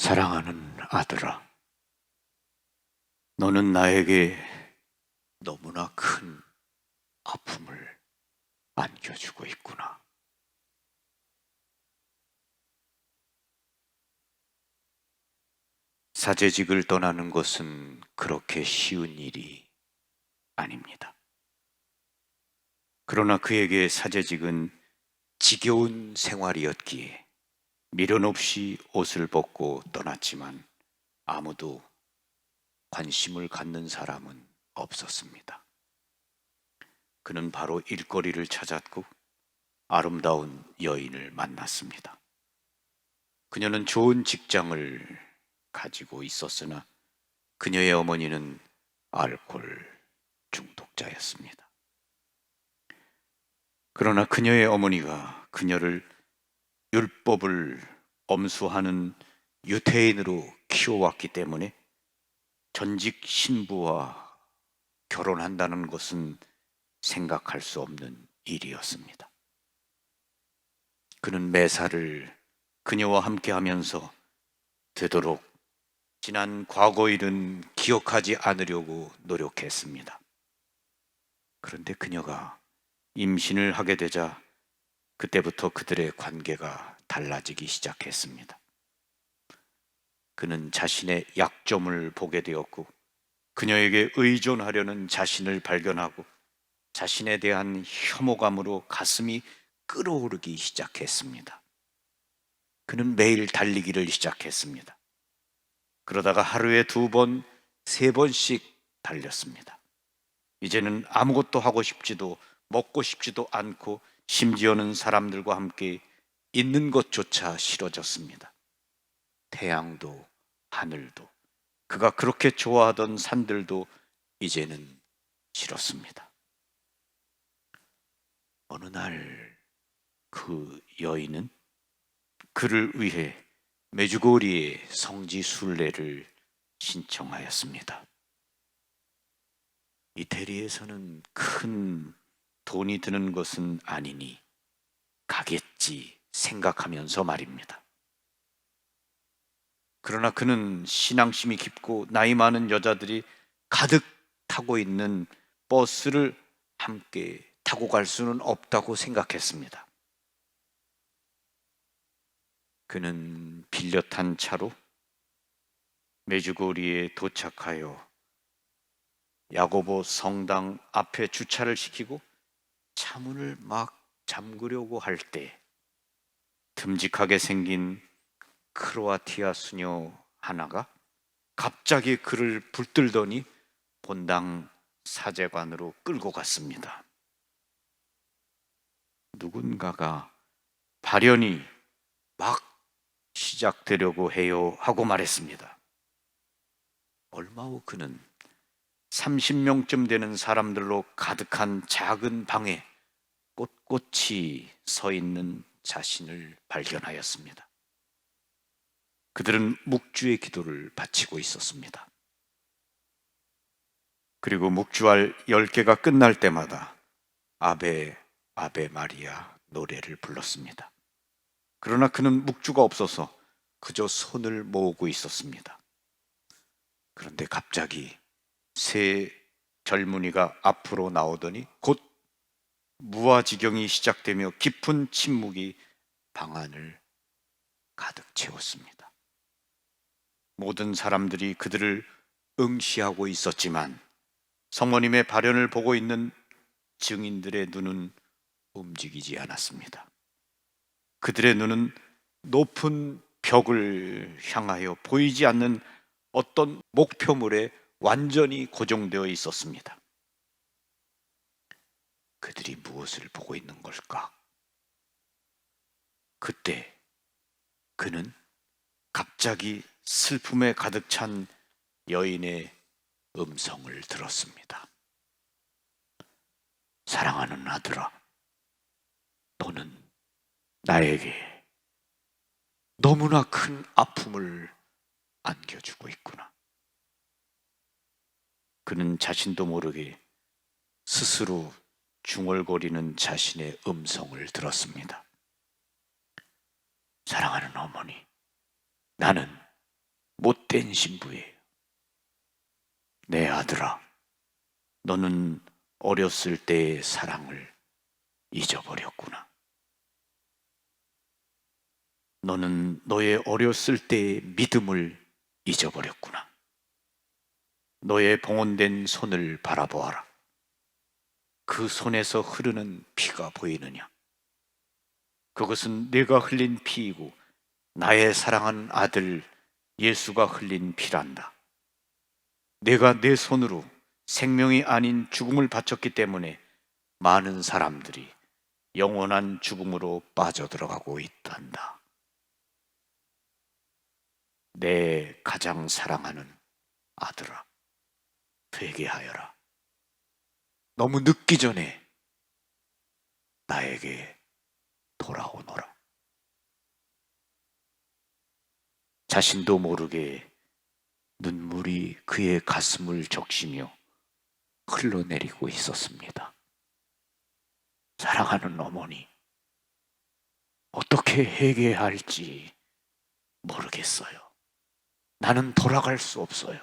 사랑하는 아들아, 너는 나에게 너무나 큰 아픔을 안겨주고 있구나. 사제직을 떠나는 것은 그렇게 쉬운 일이 아닙니다. 그러나 그에게 사제직은 지겨운 생활이었기에 미련 없이 옷을 벗고 떠났지만 아무도 관심을 갖는 사람은 없었습니다. 그는 바로 일거리를 찾았고 아름다운 여인을 만났습니다. 그녀는 좋은 직장을 가지고 있었으나 그녀의 어머니는 알코올 중독자였습니다. 그러나 그녀의 어머니가 그녀를 율법을 엄수하는 유태인으로 키워왔기 때문에 전직 신부와 결혼한다는 것은 생각할 수 없는 일이었습니다. 그는 매사를 그녀와 함께 하면서 되도록 지난 과거 일은 기억하지 않으려고 노력했습니다. 그런데 그녀가 임신을 하게 되자 그때부터 그들의 관계가 달라지기 시작했습니다. 그는 자신의 약점을 보게 되었고 그녀에게 의존하려는 자신을 발견하고 자신에 대한 혐오감으로 가슴이 끓어오르기 시작했습니다. 그는 매일 달리기를 시작했습니다. 그러다가 하루에 2번, 3번씩 달렸습니다. 이제는 아무것도 하고 싶지도 먹고 싶지도 않고 심지어는 사람들과 함께 있는 것조차 싫어졌습니다. 태양도 하늘도 그가 그렇게 좋아하던 산들도 이제는 싫었습니다. 어느 날 그 여인은 그를 위해 메주고리의 성지 순례를 신청하였습니다. 이태리에서는 큰 돈이 드는 것은 아니니 가겠지 생각하면서 말입니다. 그러나 그는 신앙심이 깊고 나이 많은 여자들이 가득 타고 있는 버스를 함께 타고 갈 수는 없다고 생각했습니다. 그는 빌려 탄 차로 메주고리에 도착하여 야고보 성당 앞에 주차를 시키고 차문을 막 잠그려고 할 때 듬직하게 생긴 크로아티아 수녀 하나가 갑자기 그를 붙들더니 본당 사제관으로 끌고 갔습니다. 누군가가 발연이 막 시작되려고 해요 하고 말했습니다. 얼마 후 그는 30명쯤 되는 사람들로 가득한 작은 방에 꼿꼿이 서 있는 자신을 발견하였습니다. 그들은 묵주의 기도를 바치고 있었습니다. 그리고 묵주할 10개가 끝날 때마다 아베 아베 마리아 노래를 불렀습니다. 그러나 그는 묵주가 없어서 그저 손을 모으고 있었습니다. 그런데 갑자기 세 젊은이가 앞으로 나오더니 곧 무아지경이 시작되며 깊은 침묵이 방 안을 가득 채웠습니다. 모든 사람들이 그들을 응시하고 있었지만 성모님의 발연을 보고 있는 증인들의 눈은 움직이지 않았습니다. 그들의 눈은 높은 벽을 향하여 보이지 않는 어떤 목표물에 완전히 고정되어 있었습니다. 그들이 무엇을 보고 있는 걸까? 그때 그는 갑자기 슬픔에 가득 찬 여인의 음성을 들었습니다. 사랑하는 아들아, 너는 나에게 너무나 큰 아픔을 안겨주고 있구나. 그는 자신도 모르게 스스로 중얼거리는 자신의 음성을 들었습니다. 사랑하는 어머니, 나는 못된 신부예요. 내 아들아, 너는 어렸을 때의 사랑을 잊어버렸구나. 너는 너의 어렸을 때의 믿음을 잊어버렸구나. 너의 봉헌된 손을 바라보아라. 그 손에서 흐르는 피가 보이느냐? 그것은 내가 흘린 피이고 나의 사랑하는 아들 예수가 흘린 피란다. 내가 내 손으로 생명이 아닌 죽음을 바쳤기 때문에 많은 사람들이 영원한 죽음으로 빠져들어가고 있단다. 내 가장 사랑하는 아들아, 회개하여라. 너무 늦기 전에 나에게 돌아오너라. 자신도 모르게 눈물이 그의 가슴을 적시며 흘러내리고 있었습니다. 사랑하는 어머니, 어떻게 회개해야 할지 모르겠어요. 나는 돌아갈 수 없어요.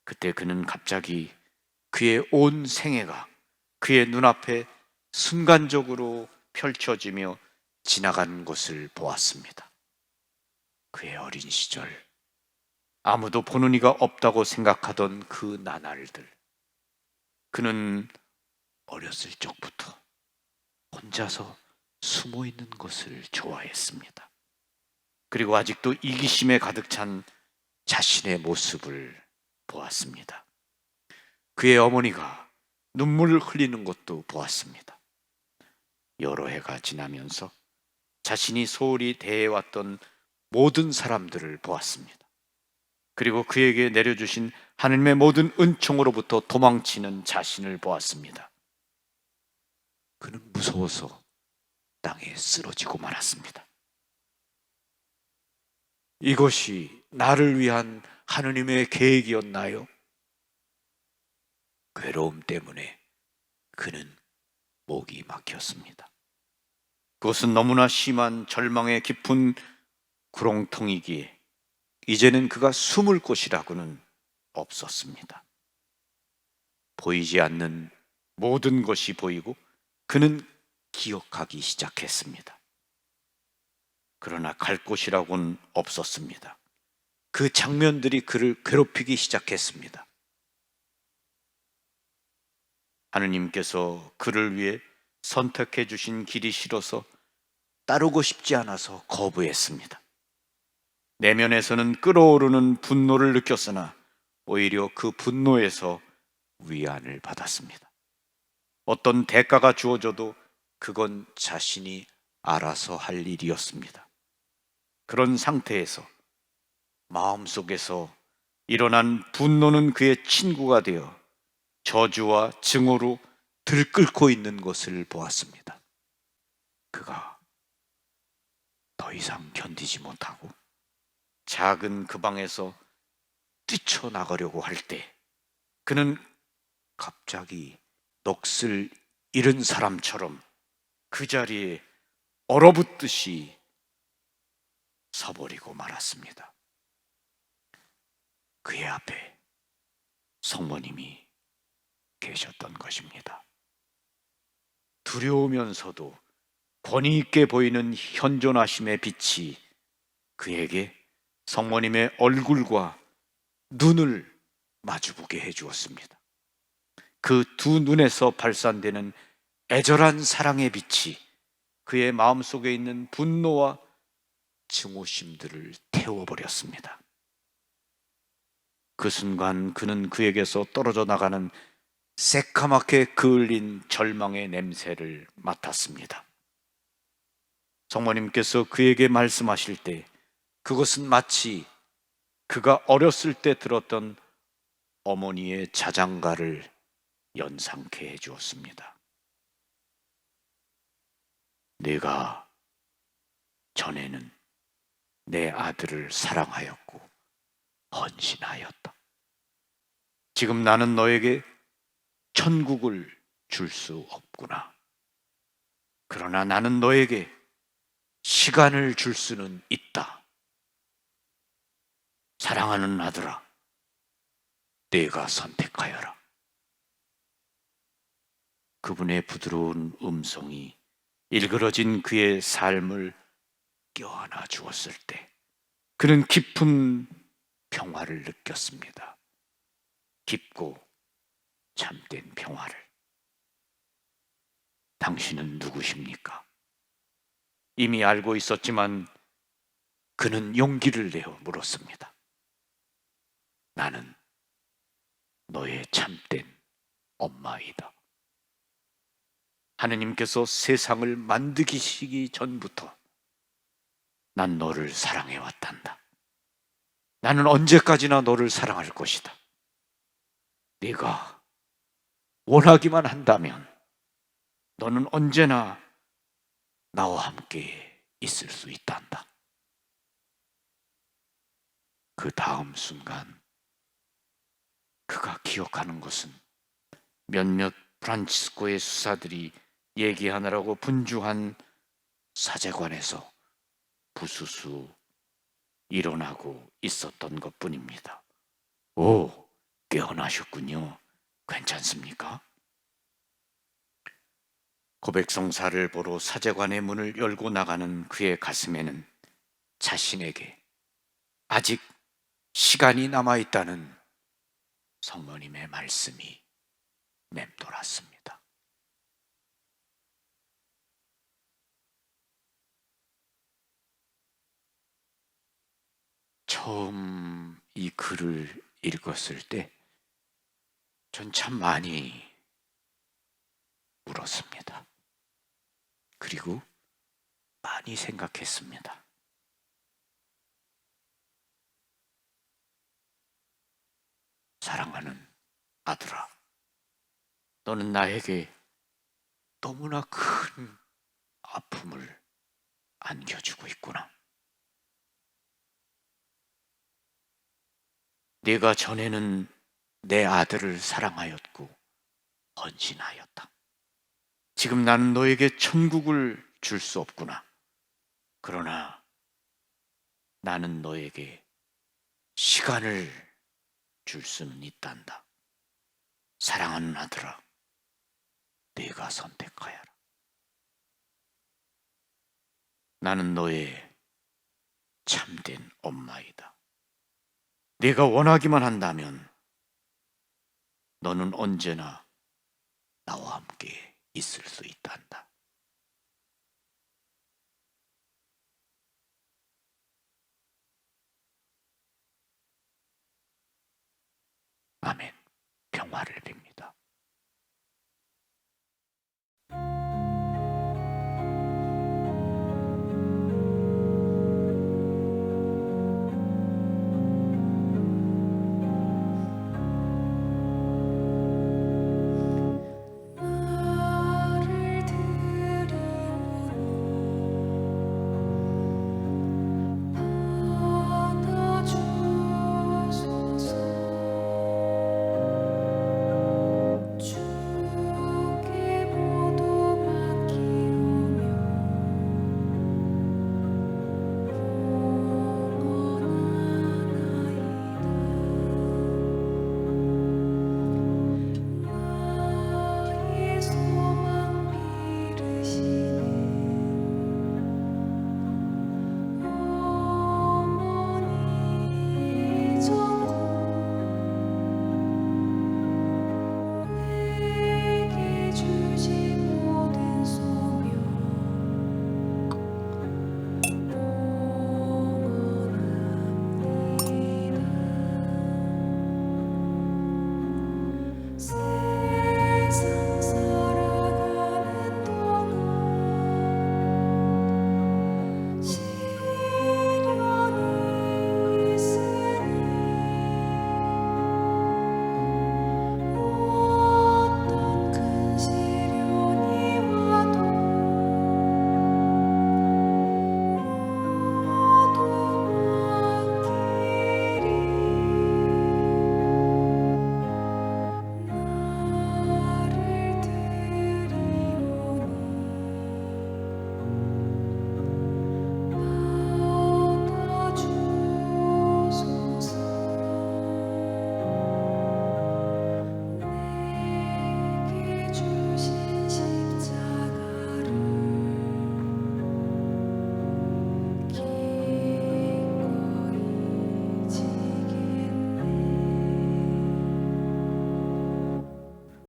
그때 그는 갑자기 그의 온 생애가 그의 눈앞에 순간적으로 펼쳐지며 지나간 것을 보았습니다. 그의 어린 시절, 아무도 보는 이가 없다고 생각하던 그 나날들, 그는 어렸을 적부터 혼자서 숨어 있는 것을 좋아했습니다. 그리고 아직도 이기심에 가득 찬 자신의 모습을 보았습니다. 그의 어머니가 눈물을 흘리는 것도 보았습니다. 여러 해가 지나면서 자신이 소홀히 대해왔던 모든 사람들을 보았습니다. 그리고 그에게 내려주신 하나님의 모든 은총으로부터 도망치는 자신을 보았습니다. 그는 무서워서 땅에 쓰러지고 말았습니다. 이것이 나를 위한 하느님의 계획이었나요? 괴로움 때문에 그는 목이 막혔습니다. 그것은 너무나 심한 절망의 깊은 구렁텅이기에 이제는 그가 숨을 곳이라고는 없었습니다. 보이지 않는 모든 것이 보이고 그는 기억하기 시작했습니다. 그러나 갈 곳이라고는 없었습니다. 그 장면들이 그를 괴롭히기 시작했습니다. 하느님께서 그를 위해 선택해 주신 길이 싫어서 따르고 싶지 않아서 거부했습니다. 내면에서는 끓어오르는 분노를 느꼈으나 오히려 그 분노에서 위안을 받았습니다. 어떤 대가가 주어져도 그건 자신이 알아서 할 일이었습니다. 그런 상태에서 마음속에서 일어난 분노는 그의 친구가 되어 저주와 증오로 들끓고 있는 것을 보았습니다. 그가 더 이상 견디지 못하고 작은 그 방에서 뛰쳐나가려고 할 때 그는 갑자기 넋을 잃은 사람처럼 그 자리에 얼어붙듯이 서버리고 말았습니다. 그의 앞에 성모님이 계셨던 것입니다. 두려우면서도 권위 있게 보이는 현존하심의 빛이 그에게 성모님의 얼굴과 눈을 마주보게 해주었습니다. 그 두 눈에서 발산되는 애절한 사랑의 빛이 그의 마음속에 있는 분노와 증오심들을 태워버렸습니다. 그 순간 그는 그에게서 떨어져 나가는 새까맣게 그을린 절망의 냄새를 맡았습니다. 성모님께서 그에게 말씀하실 때 그것은 마치 그가 어렸을 때 들었던 어머니의 자장가를 연상케 해주었습니다. 내가 전에는 내 아들을 사랑하였고 헌신하였다. 지금 나는 너에게 천국을 줄 수 없구나. 그러나 나는 너에게 시간을 줄 수는 있다. 사랑하는 아들아, 내가 선택하여라. 그분의 부드러운 음성이 일그러진 그의 삶을 껴안아 주었을 때 그는 깊은 평화를 느꼈습니다. 깊고 참된 평화를. 당신은 누구십니까? 이미 알고 있었지만 그는 용기를 내어 물었습니다. 나는 너의 참된 엄마이다. 하느님께서 세상을 만드시기 전부터 난 너를 사랑해왔단다. 나는 언제까지나 너를 사랑할 것이다. 네가 원하기만 한다면 너는 언제나 나와 함께 있을 수 있단다. 그 다음 순간 그가 기억하는 것은 몇몇 프란치스코의 수사들이 얘기하느라고 분주한 사제관에서 부수수 일어나고 있었던 것뿐입니다. 오, 깨어나셨군요. 괜찮습니까? 고백성사를 보러 사제관의 문을 열고 나가는 그의 가슴에는 자신에게 아직 시간이 남아있다는 성모님의 말씀이 맴돌았습니다. 처음 이 글을 읽었을 때 전 참 많이 울었습니다. 그리고 많이 생각했습니다. 사랑하는 아들아, 너는 나에게 너무나 큰 아픔을 안겨주고 있구나. 네가 전에는 내 아들을 사랑하였고 헌신하였다. 지금 나는 너에게 천국을 줄 수 없구나. 그러나 나는 너에게 시간을 줄 수는 있단다. 사랑하는 아들아, 네가 선택하여라. 나는 너의 참된 엄마이다. 네가 원하기만 한다면 너는 언제나 나와 함께 있을 수 있단다. 아멘. 평화를 빕니다.